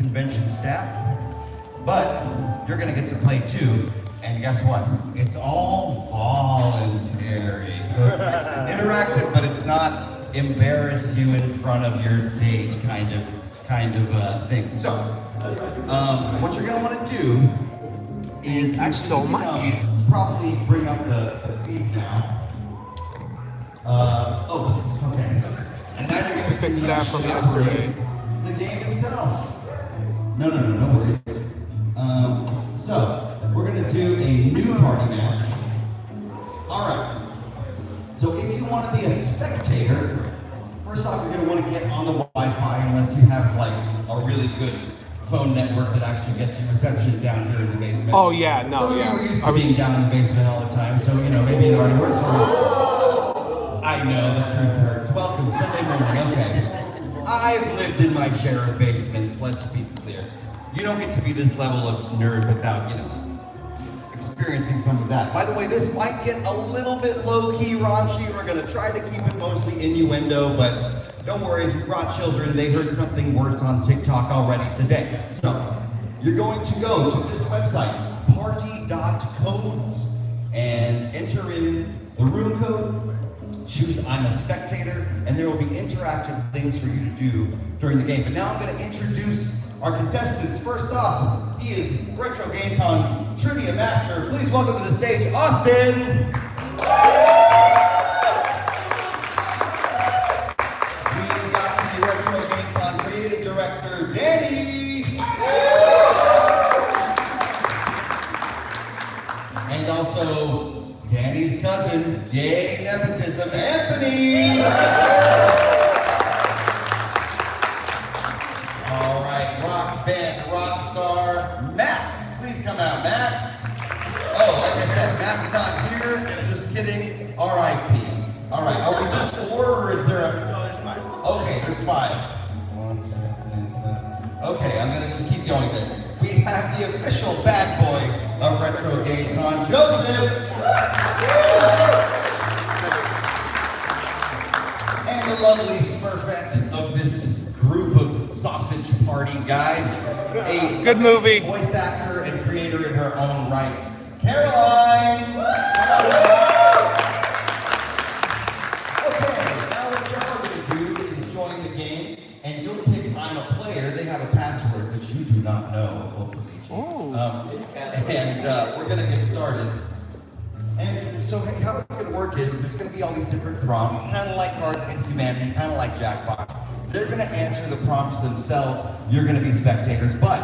convention staff, but you're gonna get to play too. And guess what? It's all voluntary. So it's interactive, but it's not embarrass you in front of your page kind of thing. So, what you're gonna want to do is actually probably bring up the feed now. Okay. And now you're gonna fix that from yesterday. The game itself. No worries. So we're gonna do a new party match. All right. So if you want to be a spectator, first off, you're gonna want to get on the Wi-Fi unless you have like a really good phone network that actually gets you reception down here in the basement. Oh yeah, no, Some of yeah. you are used to being down in the basement all the time, so you know maybe it already works for you. I know the truth hurts. Welcome Sunday morning. Okay. I've lived in my share of basements. Let's be clear. You don't get to be this level of nerd without, experiencing some of that. By the way, this might get a little bit low-key raunchy. We're gonna try to keep it mostly innuendo, but don't worry, if you brought children, they heard something worse on TikTok already today. So, you're going to go to this website, party.codes, and enter in the room code, choose I'm a spectator, and there will be interactive things for you to do during the game. But now I'm gonna introduce our contestants. First off, he is Retro GameCon's Trivia Master. Please welcome to the stage, Austin. We've got the Retro GameCon Creative Director, Danny. And also, Danny's cousin, yay nepotism, Anthony. Rock star Matt, please come out, Matt. Oh, like I said, Matt's not here. Just kidding. R.I.P. All right, are we just 4 or is there a? No, there's 5. Okay, there's 5. 1, 2, 3, 4. Okay, I'm gonna just keep going then. We have the official bad boy of Retro GameCon, Joseph. And the lovely Smurfette of this group of sausage party guys, a good movie voice actor and creator in her own right, Caroline. Okay, now what y'all are going to do is join the game, and you'll pick I'm a player. They have a password that you do not know, hopefully. And we're going to get started. And so how it's going to work is there's going to be all these different prompts, kind of like Cards Against Humanity, kind of like Jackbox. They're going to answer the prompts themselves. You're going to be spectators. But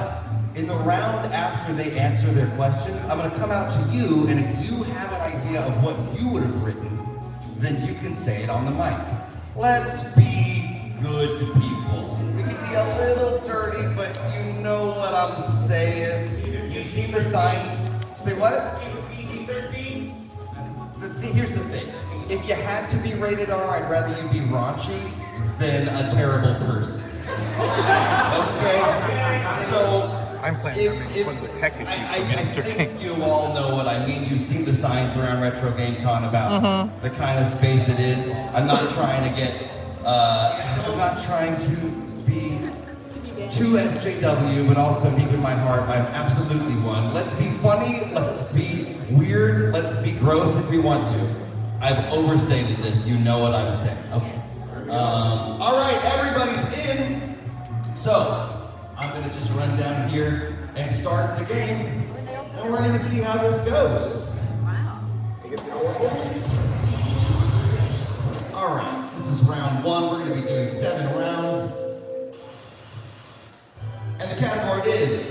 in the round after they answer their questions, I'm going to come out to you, and if you have an idea of what you would have written, then you can say it on the mic. Let's be good people. We can be a little dirty, but you know what I'm saying. You've seen the signs. Say what? Here's the thing. If you had to be rated R, I'd rather you be raunchy than a terrible person. Okay? So, I'm playing I think you all know what I mean. You've seen the signs around Retro GameCon about the kind of space it is. I'm not trying to get, I'm not trying to be too SJW, but also deep in my heart, I'm absolutely one. Let's be funny, let's be weird, let's be gross if we want to. I've overstated this, you know what I'm saying. Okay. All right, everybody's in. So, I'm gonna just run down here and start the game, and we're gonna see how this goes. All right, this is round 1. We're gonna be doing 7 rounds. And the category is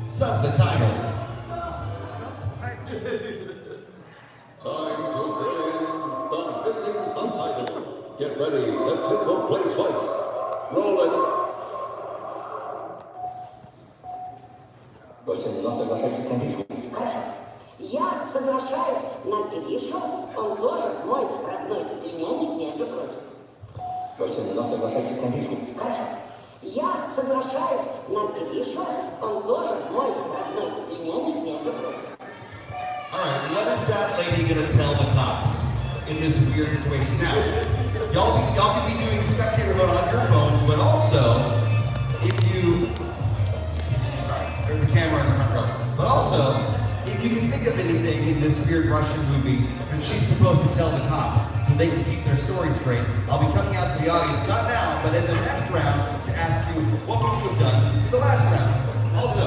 sub the title. Time to fill in the missing subtitle. Get ready, the clip will play twice. Roll it. Гостин, соглашайтесь на пишу. Хорошо. Я соглашаюсь на Гришу. Он тоже мой родной племянник, между прочим. Гостин, соглашайтесь на пишу. Хорошо. Я соглашаюсь на Гришу. Он тоже мой родной племянник, между прочим. Alright, what is that lady gonna tell the cops in this weird situation? Now, y'all can be doing spectator mode on your phones, but also, if you this weird Russian movie, and she's supposed to tell the cops so they can keep their story straight. I'll be coming out to the audience, not now, but in the next round, to ask you, what would you have done in the last round? Also,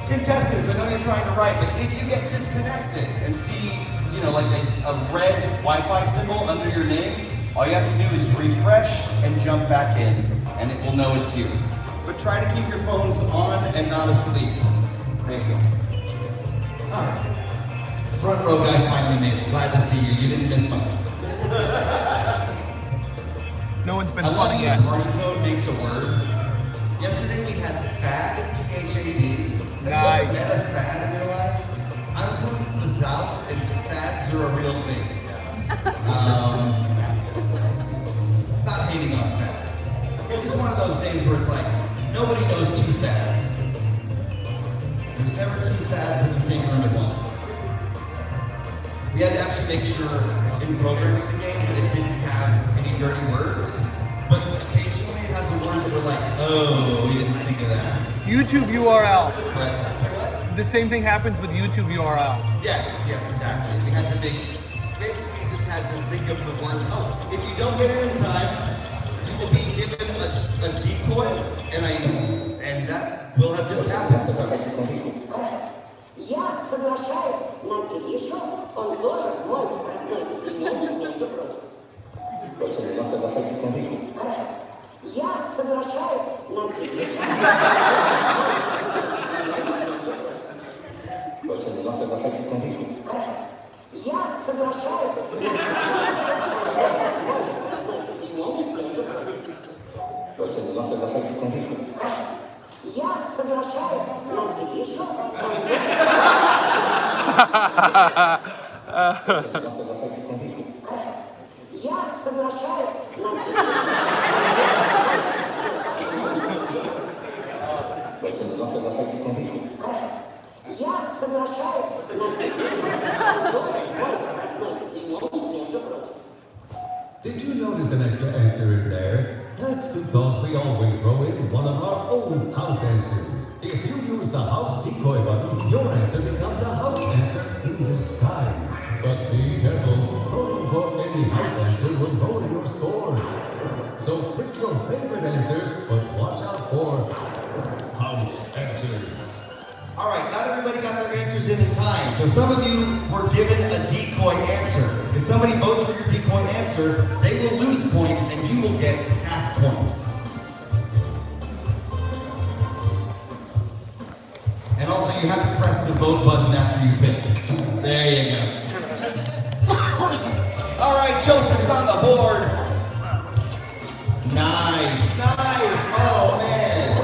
contestants, I know you're trying to write, but if you get disconnected and see, you know, like a red Wi-Fi symbol under your name, all you have to do is refresh and jump back in, and it will know it's you. But try to keep your phones on and not asleep. There you go. All right. Front row guy finally made it. Glad to see you. You didn't miss much. No one's been I love funny you. yet. Party code makes a word. Yesterday we had FAD, T-H-A-D. Nice. Have you ever had a fad in your life? I'm from the South, and fads are a real thing. Not hating on fad. It's just one of those things where it's like, nobody knows two fads. There's never two fads in the same room at once. We had to actually make sure in programs the game that it didn't have any dirty words, but occasionally it has a word that we're like, oh, we didn't think of that. YouTube URL. But, say what? The same thing happens with YouTube URLs. Yes, exactly. We had to basically just had to think of the words. Oh, if you don't get in time, you will be given a decoy, and that will have just happened. So. Я соглашаюсь на Гришу, он тоже мой родной племянник, между прочим. Почему вы соглашаетесь на Гришу? Хорошо. Я соглашаюсь на Гришу. Почему вы соглашаетесь на Гришу? Хорошо. Я соглашаюсь на Гришу, он тоже мой родной племянник, между прочим. Почему вы соглашаетесь на Гришу? Хорошо. Я соглашаюсь на Гришу, он тоже... Я соглашаюсь на Гришу. Хорошо. Я соглашаюсь на Гришу. Почему вы соглашаетесь на Гришу? Хорошо. Я соглашаюсь на Гришу. Он тоже мой родной племянник, между прочим. Did you notice an extra answer in there? That's because we always throw in one of our own house answers. If you use the house decoy button, your answer becomes a house answer in disguise. But be careful, voting for any house answer will lower your score. So pick your favorite answer, but watch out for house answers. All right, not everybody got their answers in time. So some of you were given a decoy answer. If somebody votes for your decoy answer, they will lose points and you will get half points. And also you have to press the vote button after you pick. There you go. All right, Joseph's on the board. Nice. Oh man.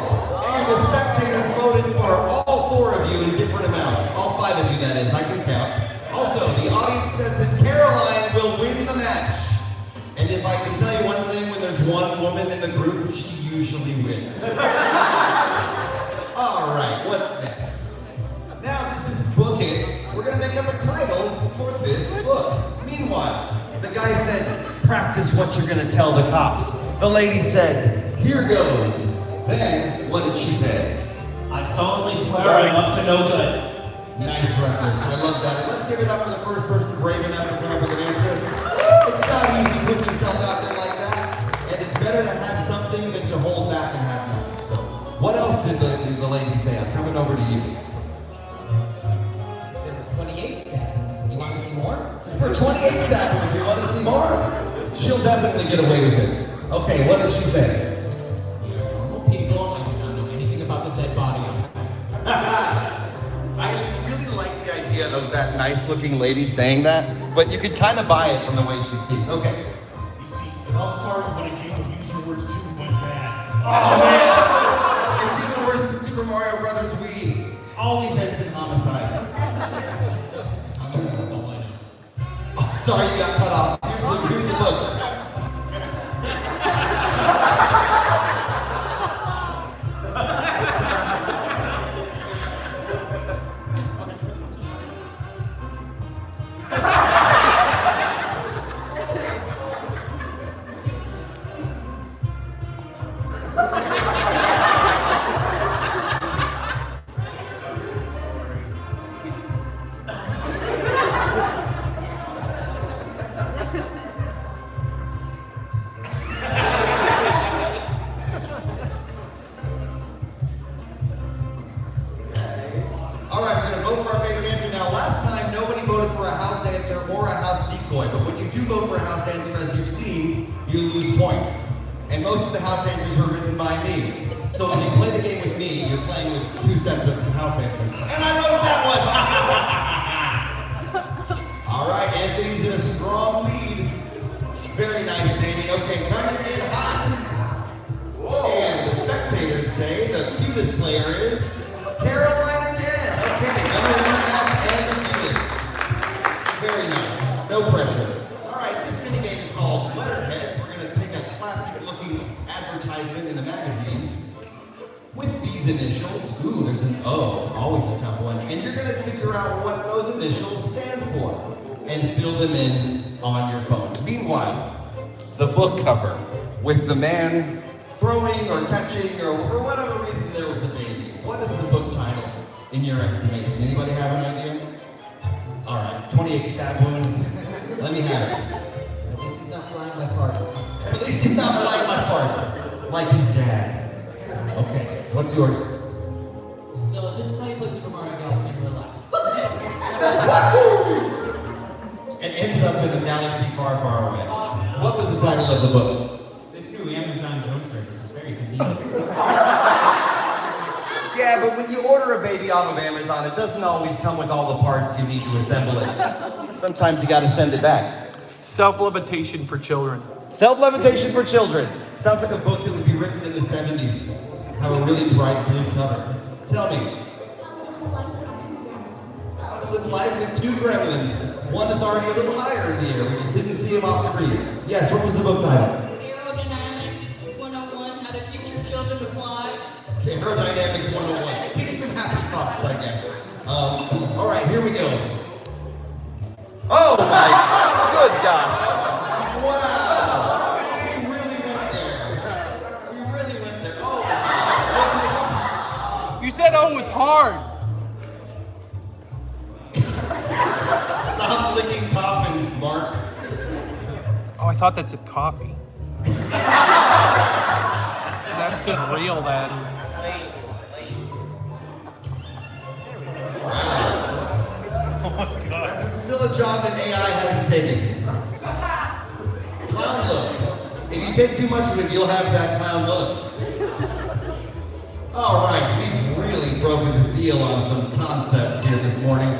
And the spectators voted for all four of you in different amounts. All five of you, that is. I can count. Also, the audience says that Caroline will win the match. And if I can tell you one thing, when there's one woman in the group, she usually wins. All right, what's next? Now, this is Book It. We're going to make up a title for this book. Meanwhile, the guy said, practice what you're going to tell the cops. The lady said, here goes. Then, what did she say? I solemnly swear I'm up to no good. Nice reference. I love that. And let's give it up for the first person brave enough to come up with an answer. It's not easy putting yourself out there like that. And it's better to have something than to hold back and have nothing. So, what else did the lady say? I'm coming over to you. There were 28 stab wounds. You want to see more? For 28 stab wounds, you want to see more? She'll definitely get away with it. Okay, what did she say? Normal people, I do not know anything about the dead body on that. I really like the idea of that nice-looking lady saying that, but you could kind of buy it from the way she speaks. Okay. You see, it all started when a game of use your words 2 went bad. Oh man! It's even worse than Super Mario Brothers Wii. It always ends in homicide. That's all I know. Oh, sorry, you got cut off. Here's the books. All right, we're gonna vote for our favorite answer. Now, last time, nobody voted for a house answer or a house decoy, but when you do vote for a house answer, as you've seen, you lose points. And most of the house answers were written by me. So when you play the game with me, you're playing with 2 sets of house answers. And I wrote that one! All right, Anthony's in a strong lead. Very nice, Danny. Okay, coming in hot. And the spectators say the cutest player is Caroline again. Okay, number 1 match and the cutest. Very nice. No pressure. All right, this minigame is called Letterheads. We're going to take a classic-looking advertisement in the magazines with these initials. Ooh, there's an O. Always a tough one. And you're going to figure out what those initials stand for and fill them in on your phones. Meanwhile, the book cover with the man throwing or catching or for whatever reason there was a baby. What is the book title in your estimation? Anybody have an idea? All right, 28 stab wounds. Let me have it. At least he's not flying my farts. At least he's not like my farts, like his dad. Okay, what's yours? So this is how you play Super Mario Galaxy in real life. And ends up in a galaxy far, far away. What was the title of the book? This new Amazon drone service is very convenient. Yeah, but when you order a baby off of Amazon, it doesn't always come with all the parts you need to assemble it. Sometimes you gotta send it back. Self-limitation for children. Self-levitation for children. Sounds like a book that would be written in the 70s. Have a really bright blue cover. Tell me. How to live life with 2 gremlins. One is already a little higher in the air. We just didn't see him off screen. Yes, what was the book title? Aerodynamics 101, how to teach your children to fly. Aerodynamics 101. Teach them happy thoughts, I guess. All right, here we go. Oh my good gosh. Wow. We really went there. We really went there. Oh my You said O was hard. goodness. Stop licking coffins, Mark. Oh, I thought that said coffee. That's just real then. That's still a job that AI hasn't taken. Clown look. If you take too much of it, you'll have that clown look. All right, we've really broken the seal on some concepts here this morning,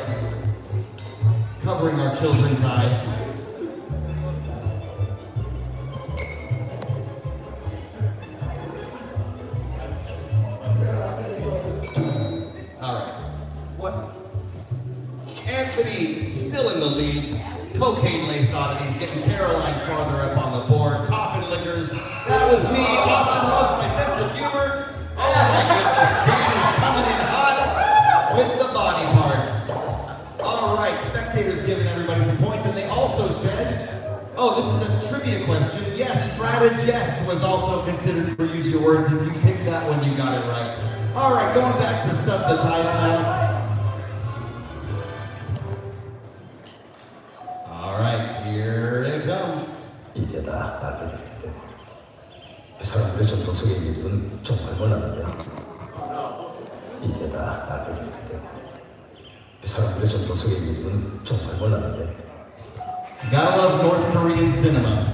covering our children's eyes. All right. What? Anthony still in the lead. Cocaine-laced oddities getting Caroline farther up on the board. Coffin lickers. That was me. Austin loves my sense of humor. Oh my goodness. Dan is coming in hot with the body parts. All right. Spectators giving everybody some points, and they also said, oh, this is a trivia question. Yes, strategist was also considered for Use Your Words. If you picked that one, you got it right. All right, going back to sub the title now. All right, here it comes. 이제 다 알게 될 텐데 사람들의 전통 속의 이들은 정말 몰랐는데 이제 다 알게 될 텐데 사람들의 전통 속의 이들은 정말 몰랐는데 Gotta love North Korean cinema.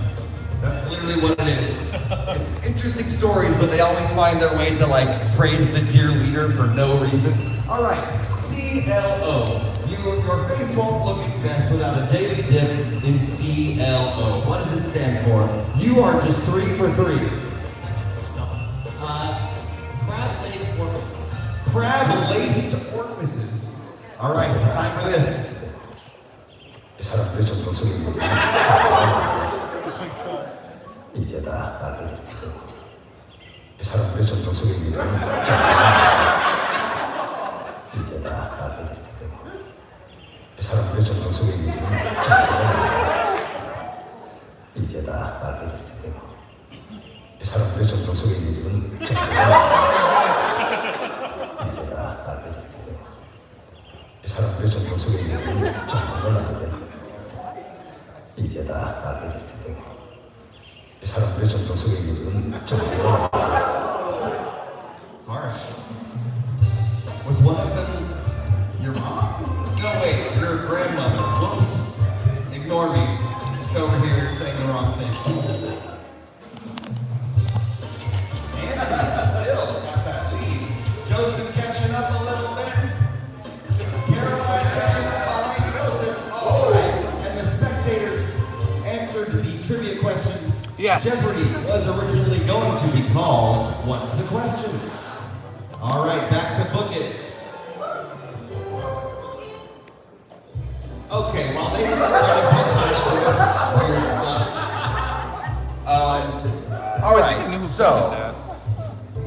That's literally what it is. It's interesting stories, but they always find their way to like praise the dear leader for no reason. All right, CLO. Your face won't look its best without a daily dip in CLO. What does it stand for? You are just 3 for 3. Crab-laced orifices. Crab-laced orifices. All right, time for this. 사람들의 전통 속의 이들은 이제 다 알게 될 텐데 사람들의 전통 속의 이들은 이제 다 알게 될 텐데 사람들의 전통 속의 이들은 이제 다 알게 될 텐데 사람들의 전통 속의 이들은 이제 다 알게 될 텐데 사람들의 전통 속의 이들은 정말 몰랐는데 이제 다 알게 될 텐데 사람들의 전통 속의 이들은 정말 몰랐는데 Harsh. Was one of them Yes. Jeopardy was originally going to be called What's the Question? All right, back to book it. Okay, while they were trying to put title for this weird stuff. All right, so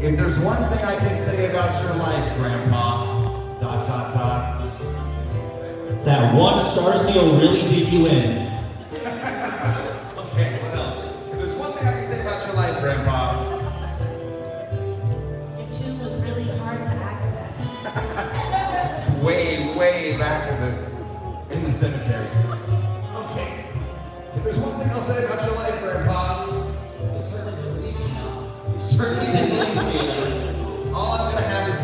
if there's one thing I can say about your life, Grandpa, ... That one star seal really did you in. Okay, what else? If there's one thing I can say about your life, Grandpa. Your tomb was really hard to access. It's way, way back in the cemetery. Okay. If there's one thing I'll say about your life, Grandpa. You certainly didn't leave me enough. You certainly didn't leave me enough. All I'm gonna have is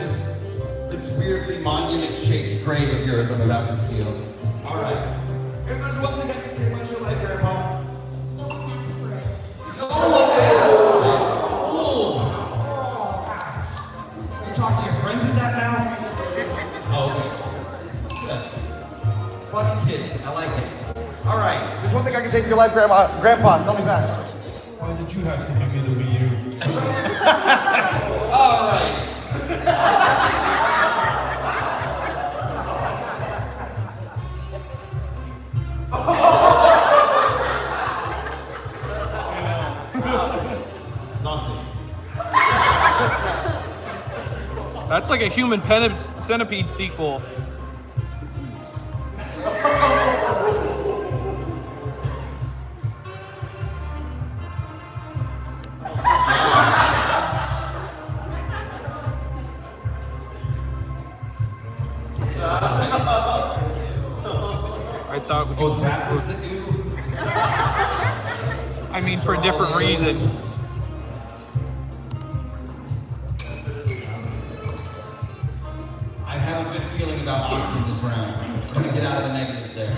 this weirdly monument-shaped grave of yours I'm about to steal. All right. If there's one thing I can say about your life, Grandpa. No one asked for it. No one asked for it. Ooh. You talk to your friends with that mouth? Oh, okay. Good. Funny kids. I like it. All right. So there's one thing I can take of your life, Grandpa. Tell me fast. Why did you have to give me the Wii U? All right. Saucy. That's like a human centipede sequel. I thought we could. Oh, that was the new. I mean, for a different reason. I have a good feeling about Austin this round. We're gonna get out of the negatives there.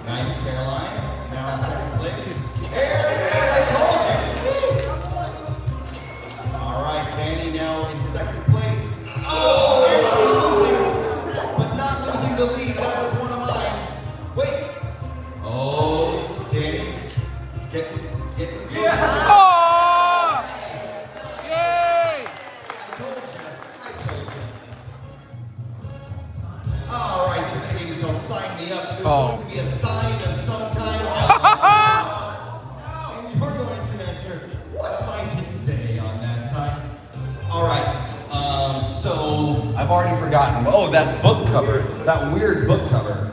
Nice Caroline. Now in second place. Everything I told you. All right, Danny now in second place. Oh, Anthony losing, but not losing the lead. That was one of mine. Wait. Oh, Danny's getting closer. Oh! Yay! I told you. All right, this minigame is called Sign Me Up. There's going to be a sign of some kind. And you're going to answer, what might it say on that sign? All right, so I've already forgotten. Oh, that book cover, that weird book cover.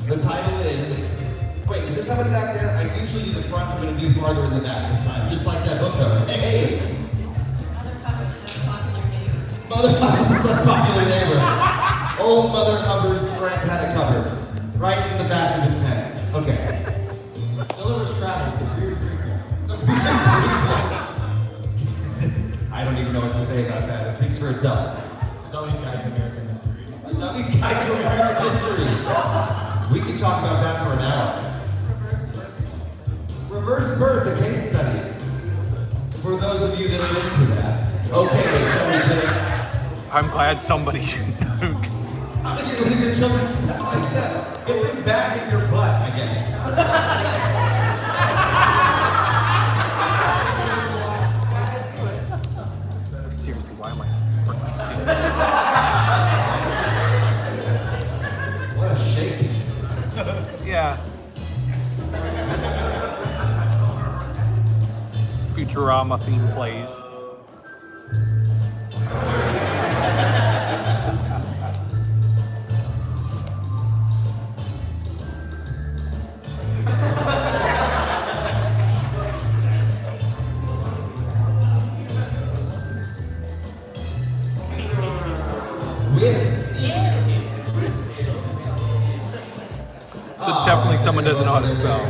The title is, wait, is there somebody back there? I usually do the front, I'm gonna do farther in the back this time, just like that book cover. Hey! Mother Hubbard's less popular neighbor. Mother Hubbard's less popular neighbor. Old Mother Hubbard's friend had a cupboard right in the back of his pants. Okay. Gulliver's Travels, the weird prequel. I don't even know what to say about that. It speaks for itself. Dummy's Guide to American History. Dummy's Guide to American History. We can talk about that for an hour. Reverse birth, a case study. For those of you that are into that. Okay, tell me, kidding. I'm glad somebody. How did you leave your children step by step? Get them back in your butt, I guess. Seriously, why am I freaking What a shake. stupid? Yeah. Futurama theme plays. Definitely someone doesn't know how to spell.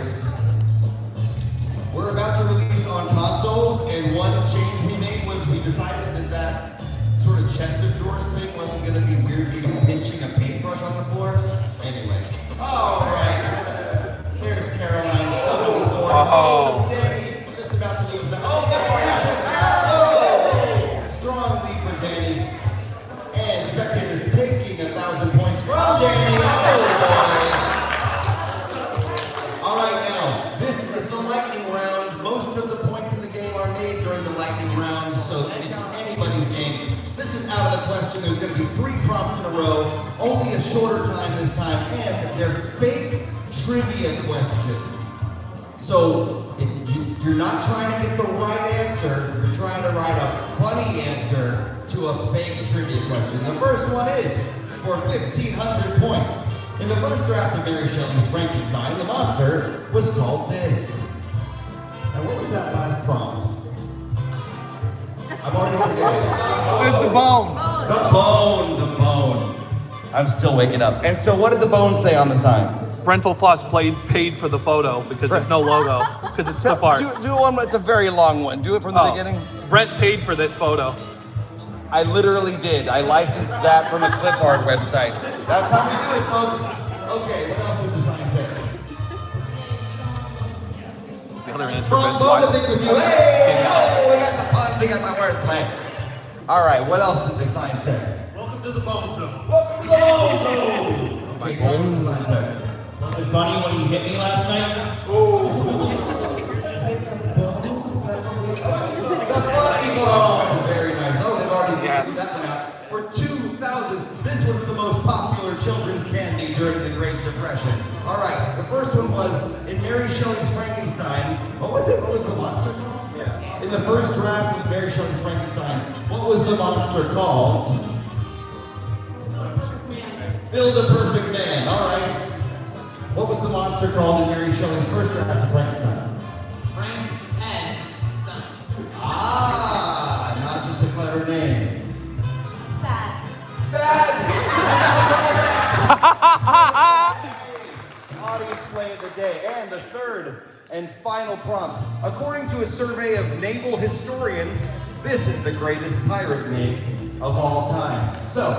We're about to release on consoles, and one change we made was we decided that sort of chest of drawers thing wasn't going to be weirdly pinching a paintbrush on the floor. Anyway. All right. Here's Caroline stuffing the floor. Oh, Danny, just about to lose that. Oh, no, strong lead for Danny. And spectators taking 1,000 points from Danny. Oh, boy. All right, now, this anybody's game. This is out of the question. There's going to be 3 prompts in a row, only a shorter time this time, and they're fake trivia questions. So you're not trying to get the right answer, you're trying to write a funny answer to a fake trivia question. The first one is for 1,500 points. In the first draft of Mary Shelley's Frankenstein, the monster was called this. Now what was that last prompt? I'm already forgetting. There's the bone. The bone. I'm still waking up. And so what did the bone say on the sign? Rental Plus paid for the photo because there's no logo, because it's the part. Do one, it's a very long one. Do it from the beginning. Brent paid for this photo. I literally did. I licensed that from a clip art website. That's how we do it, folks. Okay, what else did the sign say? The other answer Strong bone to think with you. Hey, oh, we got the fun, we got the wordplay. All right, what else did the sign say? Welcome to the Bone Zone. Welcome to the Bone Zone. Okay, tell me what the sign said. Was it funny when you hit me last night? The funny bone. Very nice. Oh, they've already Yes. figured that one out. For 2,000, this was the most popular children's candy during the Great Depression. All right, the first one was in Mary Shelley's Frankenstein. What was it? What was the monster called? Yeah. In the first draft of Mary Shelley's Frankenstein, what was the monster called? Build a Perfect Man. All right. What was the monster called in Mary Shelley's first draft of Frankenstein? Frankenstein. Ah, not just a clever name. Fat. Thad! Audience play of the day. And the third and final prompt. According to a survey of naval historians, this is the greatest pirate name of all time. So,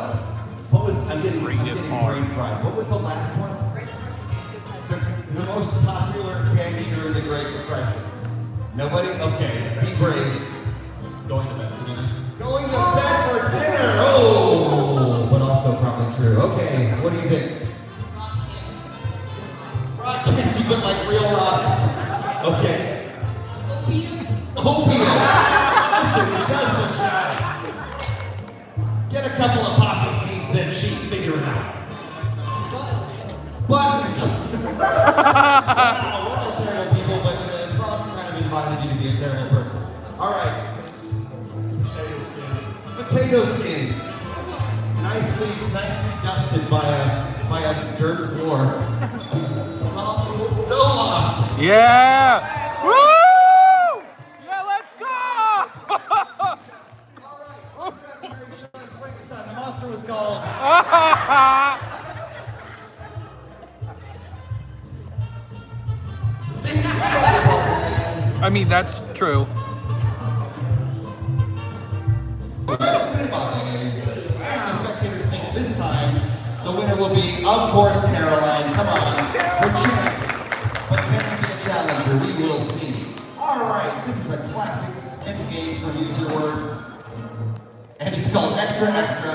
what was, I'm getting brain fried. What was the last one? The most popular candy during the Great Depression. Nobody? Okay, be brave. Going to bed for dinner. Going to bed for dinner! Oh! But also probably true. Okay, what do you think? Rock candy, but like real rocks. Okay. Opium. Listen, it does the job. Get a couple of poppy seeds, then sheep, figure it out. Buttons. Wow, we're all terrible people, but the prompt kind of invited you to be a terrible person. All right. Potato skin. Nicely dusted by a dirt floor. So loft. Yeah! Woo! Yeah, let's go! All right. Mary Shelley's Frankenstein. The monster was called. I mean, that's true. And the spectators think this time the winner will be, of course, Caroline. Come on, the champ. But can it be a challenger? We will see. All right, this is a classic game for Use Your Words. And it's called Extra Extra.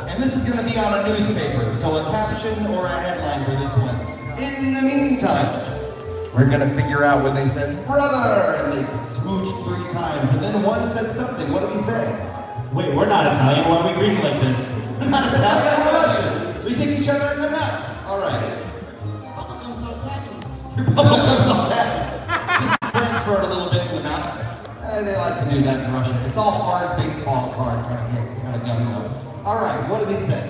And this is going to be on a newspaper, so a caption or a headline for this one. In the meantime, we're gonna figure out when they said, brother, and they smooched 3 times, and then one said something. What did he say? Wait, we're not Italian. Why are we greeting like this? We're not Italian, we're Russian. We kick each other in the nuts. All right. Your bubblegum's all tacky. Your bubblegum's all tacky. Just transfer it a little bit in the mouth. They like to do that in Russia. It's all hard baseball card kind of gum. All right, what did he say?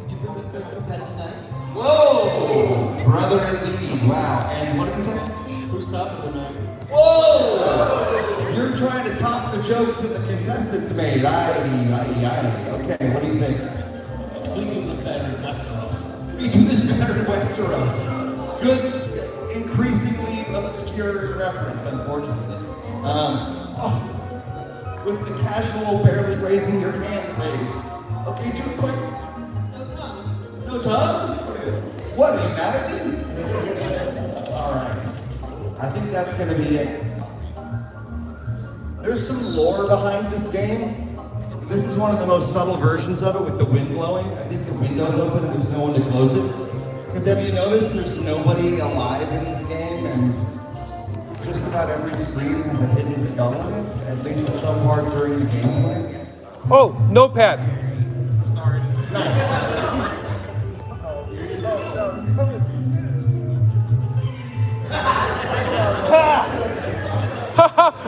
Did you bring the third for bed tonight? Whoa! Brother indeed. Wow. And what did he say? Who's topping the night? Whoa! You're trying to top the jokes that the contestants made. Aye. Okay, what do you think? We do this better in Westeros. We do this better in Westeros. Good, increasingly obscure reference, unfortunately. With the casual, barely raising your hand raise. Okay, do it quick. No tongue. No tongue? What, are you mad at me? All right. I think that's going to be it. There's some lore behind this game. This is one of the most subtle versions of it with the wind blowing. I think the window's open and there's no one to close it. Because have you noticed there's nobody alive in this game, and just about every screen has a hidden skull in it, at least at some part during the gameplay. Oh, notepad. Nice.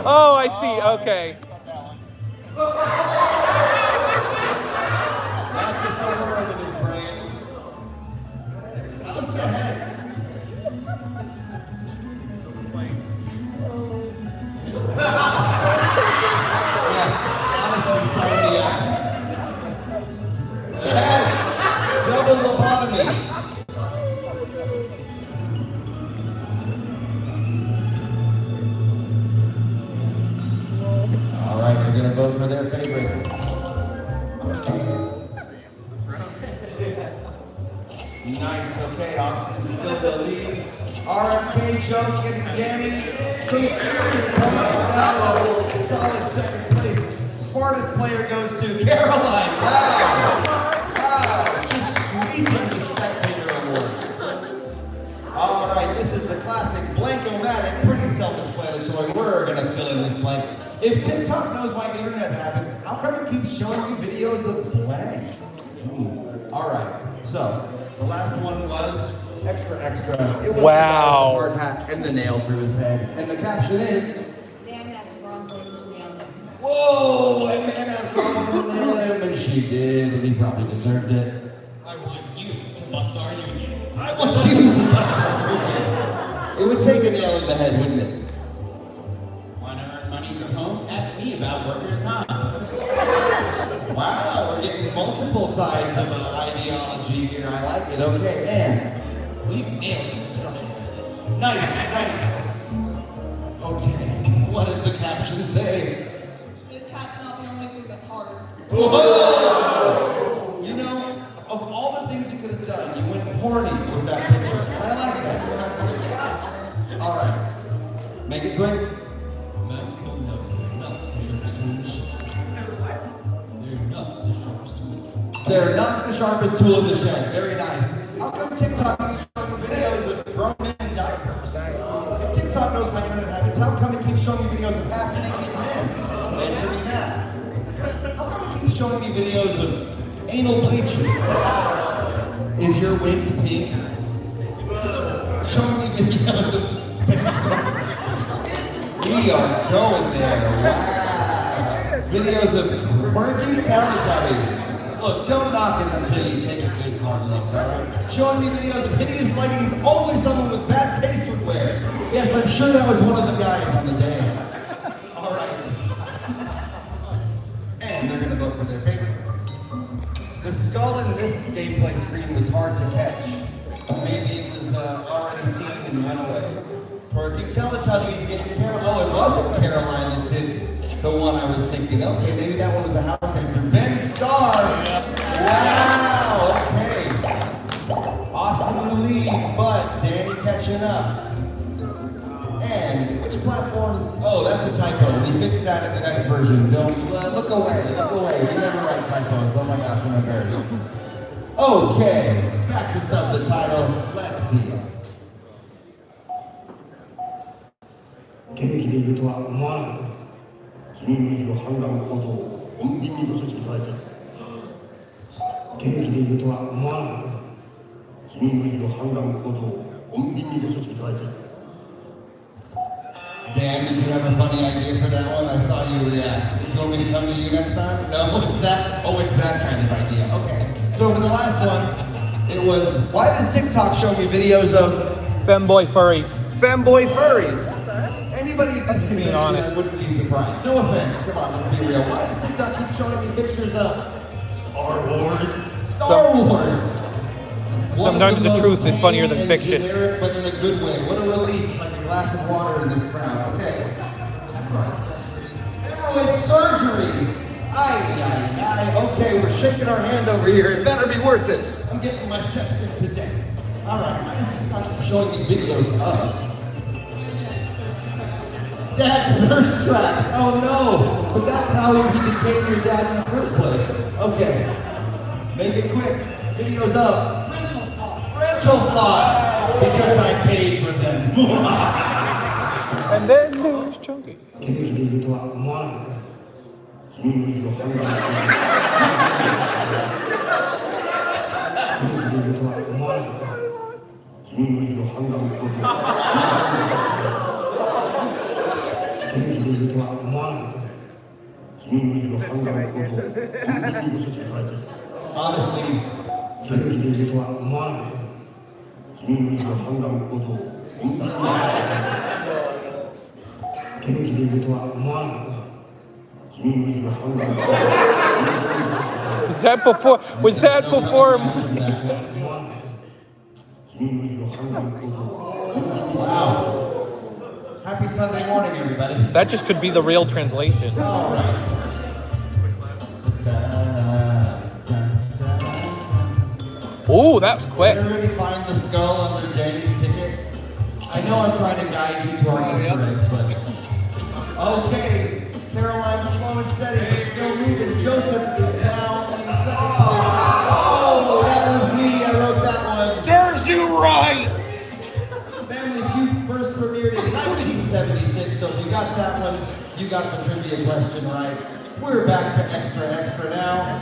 Oh, I see. Okay. Not just a word in his brain. Let's go ahead. Yes, honestly, sign me up. Yes, double lobotomy. All right, we're gonna vote for their favorite. Nice, okay, Austin still the lead. RFK joke getting Danny some serious points now. Solid second place. Smartest player goes to Caroline. Wow. Wow, just sweeping the spectator awards. All right, this is the classic blank-o-matic, pretty self-explanatory. We're gonna fill in this blank. If TikTok knows why internet happens, how come it keeps showing me videos of blank? All right, so the last one was extra. It was the guy with the hard hat and the nail through his head. And the caption is, Dan has the wrong person to nail him. whoa, a man asked Mama to nail him, and she did, and he probably deserved it. I want you to bust our union. I want you to bust our union. It would take a nail in the head, wouldn't it? Want to earn money from home? Ask me about workers' comp. Wow, we're getting multiple sides of an ideology here. I like it. Okay, and We've nailed the construction business. nice. Okay, what did the caption say? This hat's not the only thing that's hard. Whoa! You know, of all the things you could have done, you went horny with that picture. I like that. All right, make it quick. They're not the sharpest tool in the shed. Very nice. How come TikTok is showing videos of grown men in diapers? If TikTok knows my internet habits, how come it keeps showing me videos of half-naked men? Answer me that. How come it keeps showing me videos of anal bleaching? Is your wink pink? Showing me videos of... We are going there. Wow. Videos of twerking Teletubbies. Look, don't knock it until you take a good hard look, all right? Showing me videos of hideous leggings only someone with bad taste would wear. Yes, I'm sure that was one of the guys on the dais. All right. And they're gonna vote for their favorite. The skull in this gameplay screen was hard to catch. Maybe it was already seen and went away. Twerking Teletubbies getting Caroline. Oh, it wasn't Caroline that did the one I was thinking. Okay, maybe that one was a house answer. Ben Starr. Wow. Okay. Austin in the lead, but Danny catching up. And which platforms? Oh, that's a typo. We fixed that in the next version. Don't look away. Look away. We never write typos. Oh my gosh, I'm embarrassed. Okay, back to sub the title. Let's see. 元気でいるとは思わなかった。人類の反乱行動を穏便にご措置いただき、元気でいるとは思わなかった。人類の反乱行動を穏便にご措置いただき。Dan, did you have a funny idea for that one? I saw you react. Do you want me to come to you next time? No, it's that. Oh, it's that kind of idea. Okay. So for the last one, it was, why does TikTok show me videos of Femboy furries. femboy furries? Anybody at this convention honest. wouldn't be surprised. No offense. Come on, let's be real. Why does TikTok keep showing me pictures of Star Wars. Star Wars? Sometimes the truth is funnier than fiction. Generic, but in a good way. What a relief, like a glass of water in this crowd. Okay. Hemorrhoid surgeries. Aye. Okay, we're shaking our hand over here. It better be worth it. I'm getting my steps in today. All right. Why does TikTok keep showing me videos of Dad's thirst straps? Oh no! But that's how he became your dad in the first place. Okay. Make it quick. Videos of rental floss because I paid for them. And then there's Chunky. 元気でいるとは思わなかった。人類の反乱行動を Honestly, Was that before? Was that before? wow. Happy Sunday morning, everybody. That just could be the real translation. All right. Ooh, that was quick. Did everybody find the skull under Danny's ticket? I know I'm trying to guide you to our Easter eggs, but... Okay, Caroline's slow and steady, but still moving. Joseph is now in second place. Oh, that was me. I wrote that one. Serves you right. Family Feud first premiered in 1976, so if you got that one, you got the trivia question right. We're back to Extra Extra now.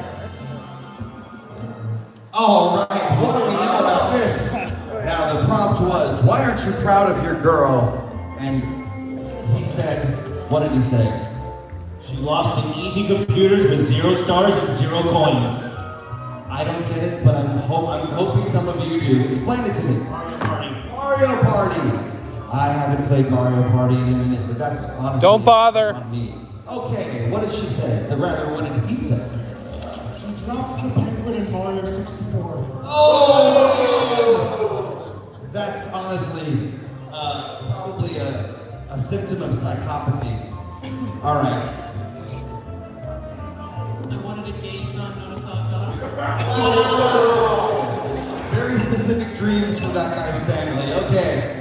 All right, what do we know about this? Now, the prompt was, why aren't you proud of your girl? And he said, what did he say? She lost to easy computers with 0 stars and 0 coins. I don't get it, but I'm hoping some of you do. Explain it to me. Mario Party. Mario Party. I haven't played Mario Party in a minute, but that's honestly... Don't bother. Not me. Okay, what did she say? Rather, what did he say? She dropped the penguin in Mario 64. Oh! That's honestly probably a symptom of psychopathy. All right. I wanted a gay son, not a thought daughter. Oh! Very specific dreams for that guy's family. Okay.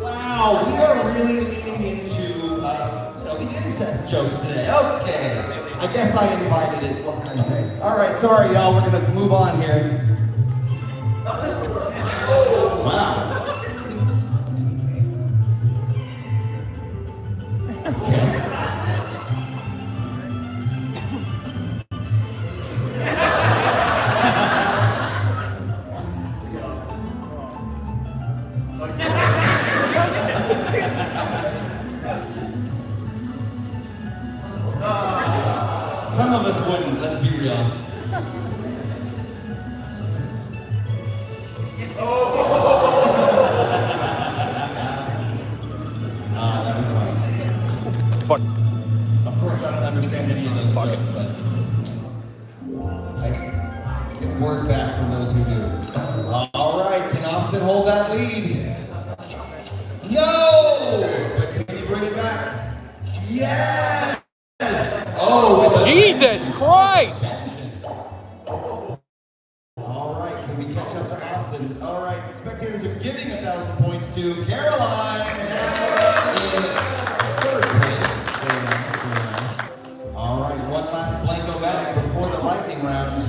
Wow, we are really leaning into the incest jokes today. Okay. I guess I invited it. What can I say? All right, sorry, y'all. We're gonna move on here. Wow. Okay. Some of us wouldn't, let's be real. That was fun. Fuck. Of course, I don't understand any of those Fuck jokes, it. but I get word back from those who do. All right, can Austin hold that lead? No! But can he bring it back? Yes! Oh, Jesus Christ! All right, can we catch up to Austin? All right, spectators are giving 1,000 points to Caroline in third place. All right, one last blank-o-matic before the lightning round.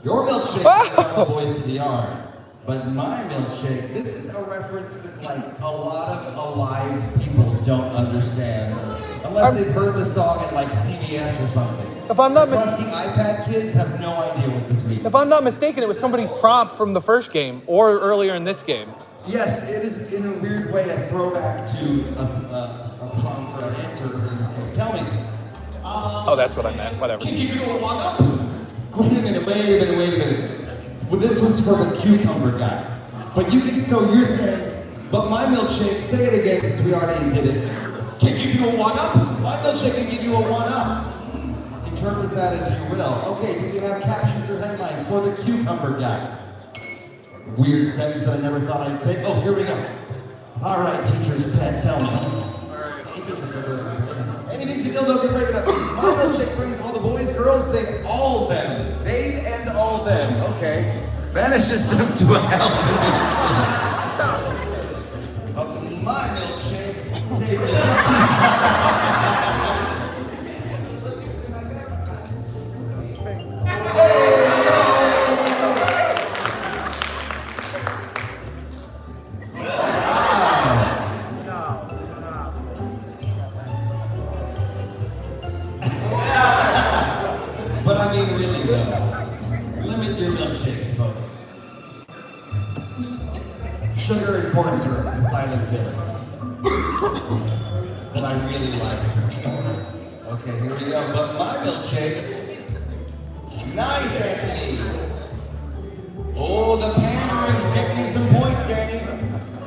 Your milkshake is on the boys to the yard, but my milkshake, this is a reference that like a lot of alive people don't understand. Unless they've heard the song at like CBS or something. If I'm not Crusty iPad kids have no idea what this means. If I'm not mistaken, it was somebody's prompt from the first game or earlier in this game. Yes, it is in a weird way a throwback to a prompt for an answer in this game. Tell me. Oh, that's what I meant. Whatever. Can you give you a walk up? Wait a minute. Well, this was for the cucumber guy. But you can, so you're saying, but my milkshake, say it again since we already did it. Can give you a one-up? My milkshake can give you a one-up. Interpret that as you will. Okay, do you have captions or headlines for the cucumber guy? Weird sentence that I never thought I'd say. Oh, here we go. All right, teacher's pet, tell me. Anything's a dildo, can break it up. My milkshake brings all the boys, girls, they all them. They and all them. Okay. Banishes them to a hell dimension. My milkshake saved it. But I mean, really, though, limit your milkshakes, folks. Sugar and corn syrup, the silent killer. that I really like. Okay, here we go. But my milkshake. Nice, Anthony. Oh, the pandering's getting you some points, Danny.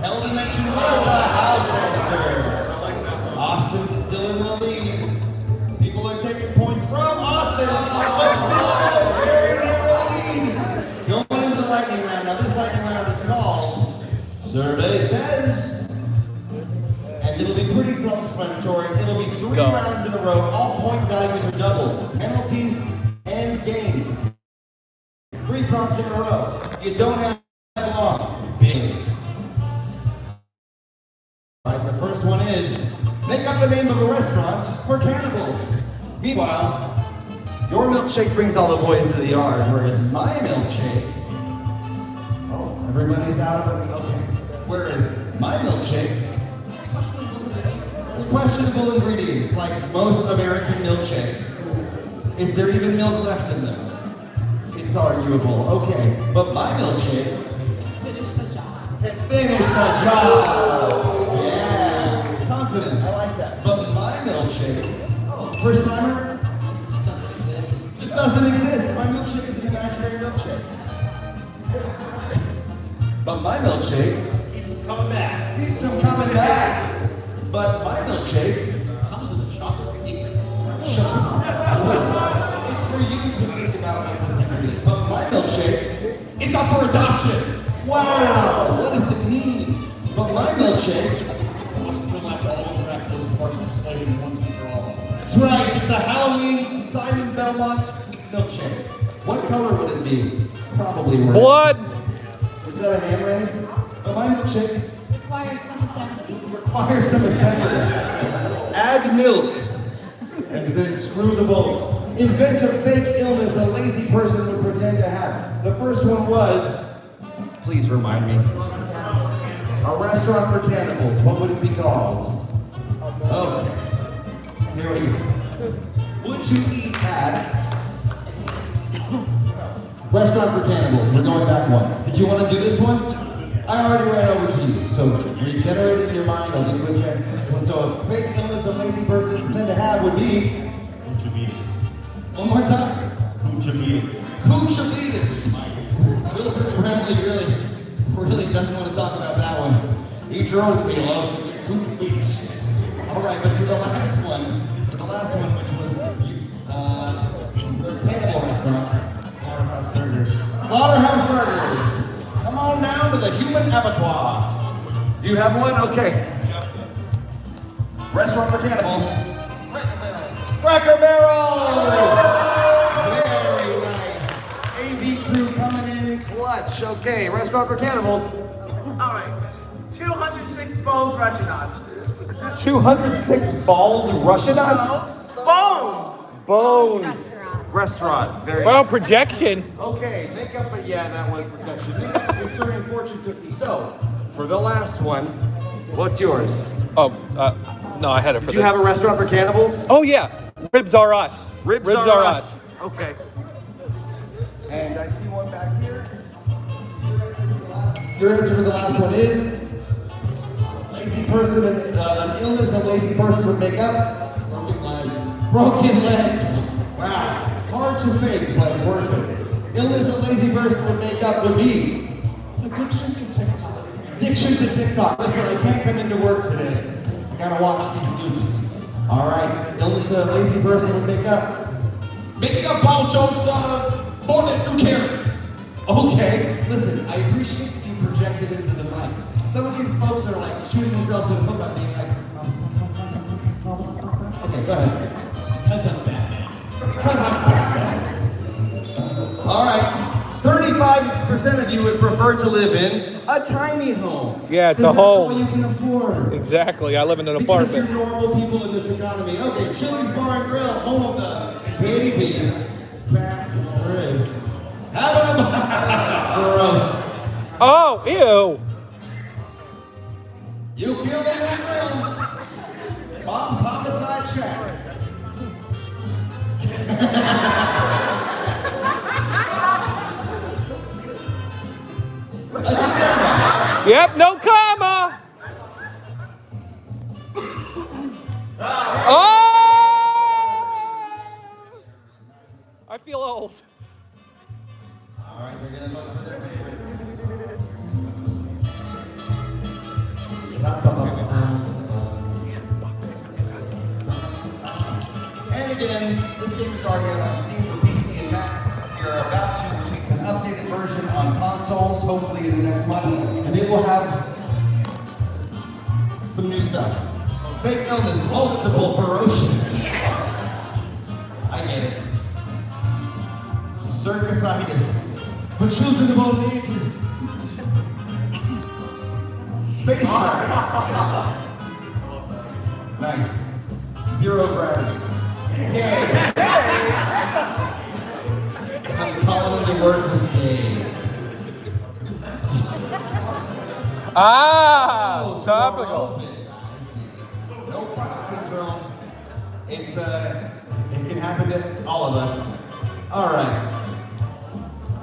Hell Dimension was a house answer. Austin's still in the lead. People are taking points from Austin, but still in a very narrow lead. Going into the lightning round. Now, this lightning round is called Survey Says. And it'll be pretty self-explanatory. It'll be 3 rounds in a row. All point values are doubled. Penalties and games. 3 prompts in a row. You don't have long. Big. All right, the first one is, make up the name of a restaurant for cannibals. Meanwhile, your milkshake brings all the boys to the yard, whereas my milkshake, oh, everybody's out of it? Okay. Whereas my milkshake, it's questionable ingredients, like most American milkshakes. Is there even milk left in them? It's arguable. Okay, but my milkshake Finish the job. can finish the job. Yeah, confident. I like that. But my milkshake, oh, first timer, This doesn't exist. just doesn't exist. My milkshake is an imaginary milkshake. But my milkshake Keeps coming back. keeps them coming back. But my milkshake, Comes with a chocolate secret. it's for you to think about what this ingredient. But my milkshake, It's up for adoption. wow, what does it mean? But my milkshake, Must have been like all the crack those parts of slavery once and for all. that's right, it's a Halloween Simon Belmont milkshake. What color would it be? Probably red. Blood. Is that a hand raise? But my milkshake Requires some assembly. requires some assembly. Add milk and then screw the bolts. Invent a fake illness a lazy person would pretend to have. The first one was, please remind me, a restaurant for cannibals. What would it be called? Okay, here we go. Would you eat at restaurant for cannibals? We're going back one. Did you want to do this one? I already ran over to you, so regenerate it in your mind. I'll give you a check for this one. So a fake illness a lazy person would pretend to have would be, one more time. Cuchavitis. Wilfred Bramley really doesn't want to talk about that one. Eat your oatmeal, else you'll get cuchavitis. All right, but for the last one, which was cannibal restaurant, Slaughterhouse Burgers. Slaughterhouse Burgers. Come on down to the human abattoir. Do you have one? Okay. Restaurant for cannibals. Cracker Barrel! Very nice. AV crew coming in clutch. Okay, restaurant for cannibals. All right. 206 bowls Russian knots. 206 bald Russian nuts? Bones! Bones. Restaurant. Very Well, projection. Okay, make up a, yeah, that was protection. Inserting fortune cookie. So, for the last one, what's yours? Oh, no, I had it for Did you have a restaurant for cannibals? Oh, yeah. Ribs are us. Ribs are us. Okay. And I see one back here. Your answer for the last one is lazy person, an illness a lazy person would make up. Broken legs. Broken legs. Wow. Hard to fake, but worth it. Illness a lazy person would make up would be Addiction to TikTok. addiction to TikTok. Listen, I can't come into work today. I gotta watch these news. All right. Illness a lazy person would make up. Making up ball jokes more than you care. Okay, listen, I appreciate that you projected into the mic. Some of these folks are like shooting themselves in the foot by being like, okay, go ahead. Because I'm Batman. Because I'm Batman. All right, 35% of you would prefer to live in a tiny home. Yeah, it's a 'Cause home. That's all you can afford. Exactly. I live in an Because apartment. you're normal people in this economy. Okay, Chili's Bar and Grill, home of the baby back ribs. Having a gross. Oh, ew. You killed him at grill. Bob's homicide shack. Yep, no comma. And again, this game is already on Steam for PC and Mac. We are about to release an updated version on consoles, hopefully in the next month, and it will have some new stuff. Fake illness, multiple ferocious. I get it. Circusitis. For children of all ages. Space Marines. Nice. Zero gravity. Yay. I'm calling to work with Dave. Ah, topical. No Fox syndrome. It's it can happen to all of us. All right.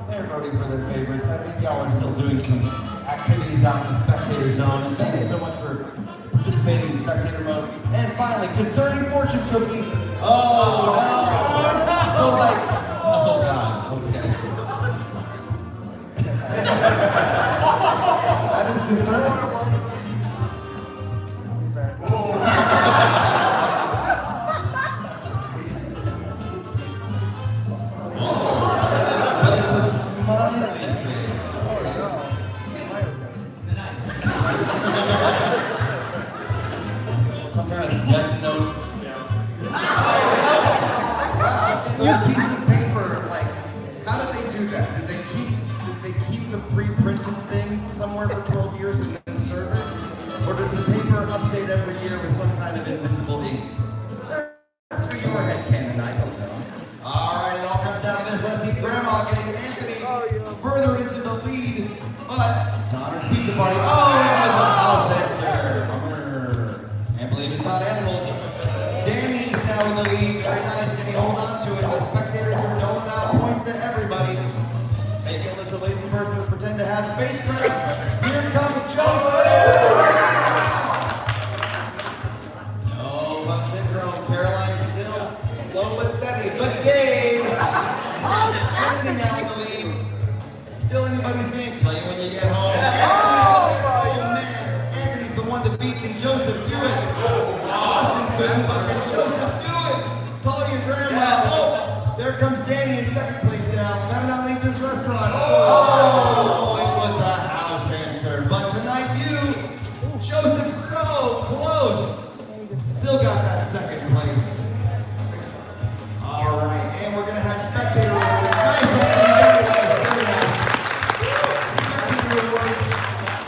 They're voting for their favorites. I think y'all are still doing some activities out in the spectator zone. And thank you so much for participating in spectator mode. And finally, concerning fortune cookie. Oh no! So like, oh god. Okay. That is concerning. But it's a smiley face. Some kind of death note. Wow, still a piece of paper. Like, how did they do that? Did they keep the pre-printed thing somewhere for 12 years and then serve it? Or does the paper update every year with some kind of invisible ink? That's for your headcanon, I don't know. Alright, it all comes down to this. Let's see Grandma getting Anthony further into the lead. But Donner's Pizza Party. Oh, it was a house answer. Bummer. Can't believe it's not animals. Danny is now in the lead. Very nice. Can he hold on to it? The spectators are doling out points to everybody. Make it list a lazy person who pretend to have spacecrafts. Here comes Joseph. No bug syndrome. Caroline still slow but steady. But Dave. Anthony now in the lead. Still anybody's game. Tell you when you get home. Oh man. Anthony's the one to beat. Can Joseph do it? Austin couldn't, but can Joseph do it? Call your grandma. Oh, there comes Danny in second place now. Better not leave this restaurant. Oh, it was a house answer. But tonight you, Joseph, so close. Still got that second place. All right, and we're gonna have spectator awards. Nice, very nice. Spectator awards.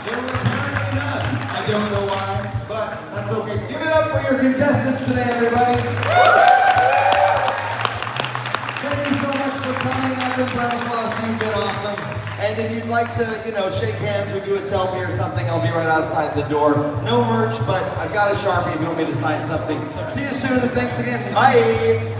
There were apparently none. I don't know why, but that's okay. Give it up for your contestants today, everybody. Thank you so much for coming. I've been Brown Floss. You've been awesome. And if you'd like to, shake hands or do a selfie or something, I'll be right outside the door. No merch, but I've got a Sharpie if you want me to sign something. See you soon, and thanks again. Bye.